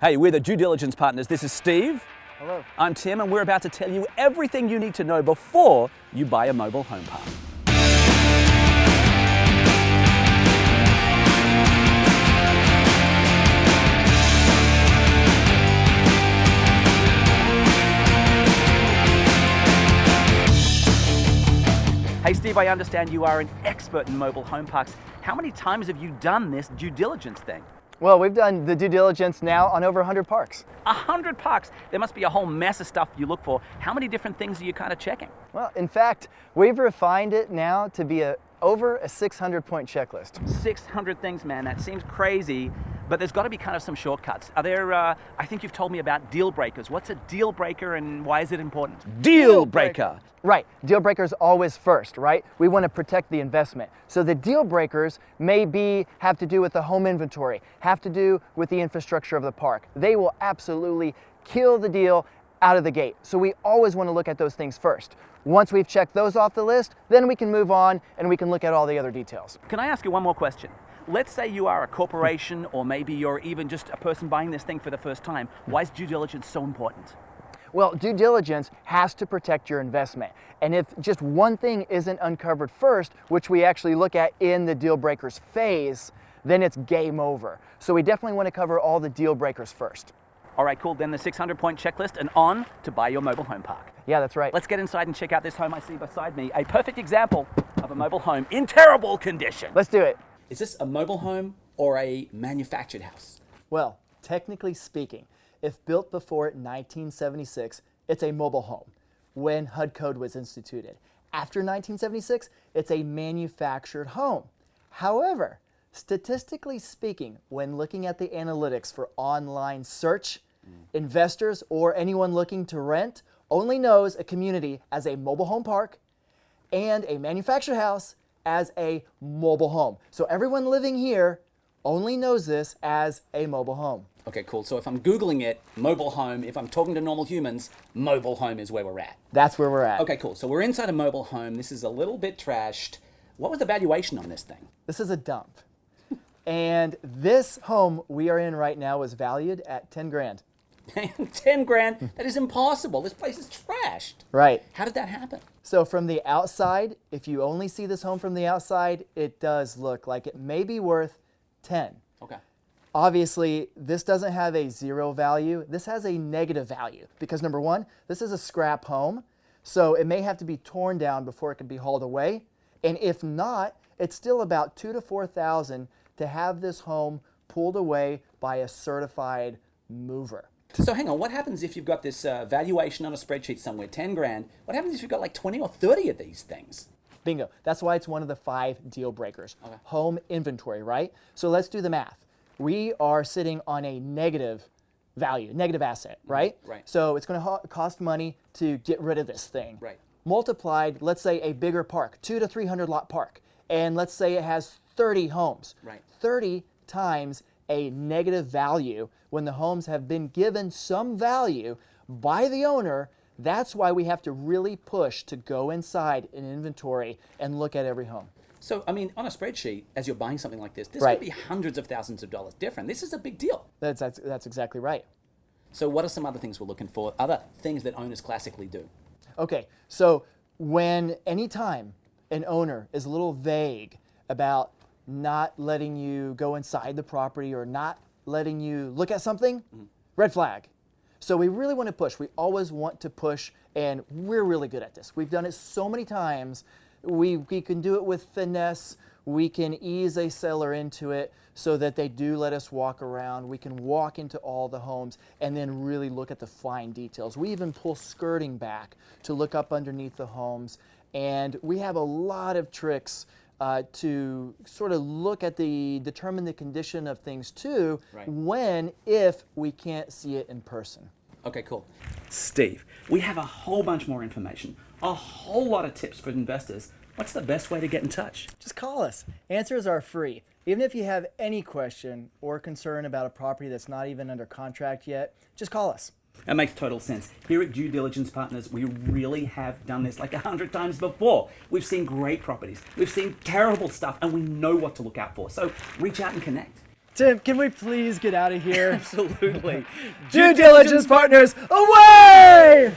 Hey, we're the Due Diligence partners. This is Steve. Hello. I'm Tim, and we're about to tell you everything you need to know before you buy a mobile home park. Hey Steve, I understand you are an expert in mobile home parks. How many times have you done this due diligence thing? Well, we've done the due diligence now on over 100 parks. 100 parks. There must be a whole mess of stuff you look for. How many different things are you kind of checking? Well, in fact, we've refined it now to be over a 600-point checklist. 600 things, man. That seems crazy, but there's got to be kind of some shortcuts. Are there, I think you've told me about deal breakers. What's a deal breaker and why is it important? Deal breaker. Right, deal breakers always first, right? We want to protect the investment. So the deal breakers may have to do with the home inventory, have to do with the infrastructure of the park. They will absolutely kill the deal out of the gate. So we always want to look at those things first. Once we've checked those off the list, then we can move on and we can look at all the other details. Can I ask you one more question? Let's say you are a corporation or maybe you're even just a person buying this thing for the first time. Why is due diligence so important? Well, due diligence has to protect your investment. And if just one thing isn't uncovered first, which we actually look at in the deal breakers phase, then it's game over. So we definitely want to cover all the deal breakers first. All right, cool. Then the 600-point checklist and on to buy your mobile home park. Yeah, that's right. Let's get inside and check out this home I see beside me. A perfect example of a mobile home in terrible condition. Let's do it. Is this a mobile home or a manufactured house? Well, technically speaking, if built before 1976, it's a mobile home when HUD code was instituted. After 1976, it's a manufactured home. However, statistically speaking, when looking at the analytics for online search, investors or anyone looking to rent only knows a community as a mobile home park and a manufactured house as a mobile home. So everyone living here only knows this as a mobile home. Okay, cool. So if I'm Googling it, mobile home, if I'm talking to normal humans, mobile home is where we're at. That's where we're at. Okay, cool. So we're inside a mobile home. This is a little bit trashed. What was the valuation on this thing? This is a dump. And this home we are in right now is valued at 10 grand. 10 grand? That is impossible. This place is trashed. Right. How did that happen? So from the outside, if you only see this home from the outside, it does look like it may be worth 10. Okay. Obviously, this doesn't have a zero value. This has a negative value because number one, this is a scrap home. So it may have to be torn down before it can be hauled away. And if not, it's still about $2,000 to $4,000 to have this home pulled away by a certified mover. So hang on, what happens if you've got this valuation on a spreadsheet somewhere, 10 grand? What happens if you've got like 20 or 30 of these things? Bingo. That's why it's one of the 5 deal breakers. Okay. Home inventory, right? So let's do the math. We are sitting on a negative value, negative asset, right? Right. So it's going to cost money to get rid of this thing. Right. Multiplied, let's say a bigger park, 200 to 300 lot park, and let's say it has 30 homes. Right. 30 times a negative value when the homes have been given some value by the owner. That's why we have to really push to go inside an inventory and look at every home. So, I mean, on a spreadsheet, as you're buying something like this Right. could be hundreds of thousands of dollars different. This is a big deal. That's exactly right. So what are some other things we're looking for? Other things that owners classically do? Okay, so anytime an owner is a little vague about not letting you go inside the property or not letting you look at something, red flag. So we really want to push. We always want to push, and we're really good at this. We've done it so many times. We can do it with finesse. We can ease a seller into it so that they do let us walk around. We can walk into all the homes and then really look at the fine details. We even pull skirting back to look up underneath the homes. And we have a lot of tricks to sort of determine the condition of things too, Right. if we can't see it in person. Okay, cool. Steve, we have a whole bunch more information, a whole lot of tips for investors. What's the best way to get in touch? Just call us. Answers are free. Even if you have any question or concern about a property that's not even under contract yet, just call us. That makes total sense. Here at Due Diligence Partners, we really have done this like 100 times before. We've seen great properties, we've seen terrible stuff, and we know what to look out for. So reach out and connect. Tim, can we please get out of here? Absolutely. Due diligence partners, away!